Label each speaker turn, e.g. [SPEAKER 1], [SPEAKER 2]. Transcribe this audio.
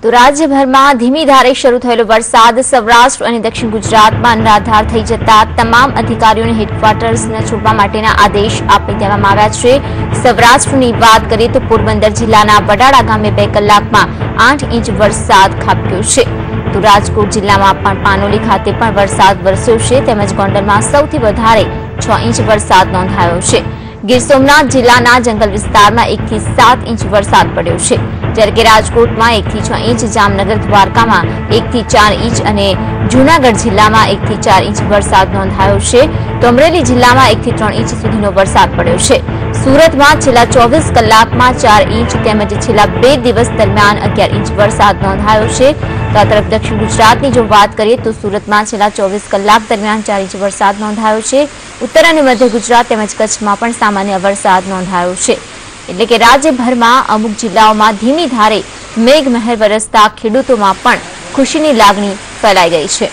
[SPEAKER 1] તો રાજ્યભરમાં ધીમી ધારે શરૂ થયેલો વરસાદ સૌરાષ્ટ્ર અને દક્ષિણ ગુજરાતમાં અનરાધાર થઈ જતા તમામ અધિકારીઓને હેડક્વાર્ટર્સને છોડવા માટેના આદેશ આપી દેવામાં આવ્યા છે। સૌરાષ્ટ્રની વાત કરીએ તો પોરબંદર જિલ્લાના વડાળા ગામે 2 કલાકમાં 8 ઇંચ વરસાદ ખાબક્યો છે। તો રાજકોટ જિલ્લામાં પણ પાનોલી ખાતે પણ વરસાદ વરસ્યો છે, તેમજ ગોંડલમાં સૌથી વધારે 6 ઇંચ વરસાદ નોંધાયો છે। ગીર સોમનાથ જિલ્લાના જંગલ વિસ્તારમાં 1 થી 7 ઇંચ વરસાદ પડ્યો છે, જ્યારે કે રાજકોટમાં 1 થી 6 ઇંચ, જામનગર દ્વારકામાં 1 થી 4 ઇંચ અને જૂનાગઢ જિલ્લામાં 1 થી 4 ઇંચ વરસાદ નોંધાયો છે। તો અમરેલી જિલ્લામાં 1 થી 3 ઇંચ સુધીનો વરસાદ પડ્યો છે। સુરતમાં છેલ્લા 24 કલાકમાં 4 ઇંચ તેમજ છેલ્લા 2 દિવસ દરમિયાન 11 ઇંચ વરસાદ નોંધાયો છે। તો આ તરફ દક્ષિણ ગુજરાતની જો વાત કરીએ તો સુરતમાં છેલ્લા 24 કલાક દરમિયાન 4 ઇંચ વરસાદ નોંધાયો છે। ઉત્તર અને મધ્ય ગુજરાત તેમજ કચ્છમાં પણ સામાન્ય વરસાદ નોંધાયો છે। એટલે કે રાજ્યભરમાં અમુક જિલ્લાઓમાં ધીમી ધારે મેઘમહેર વરસતા ખેડૂતોમાં પણ ખુશીની લાગણી ફેલાઈ ગઈ છે।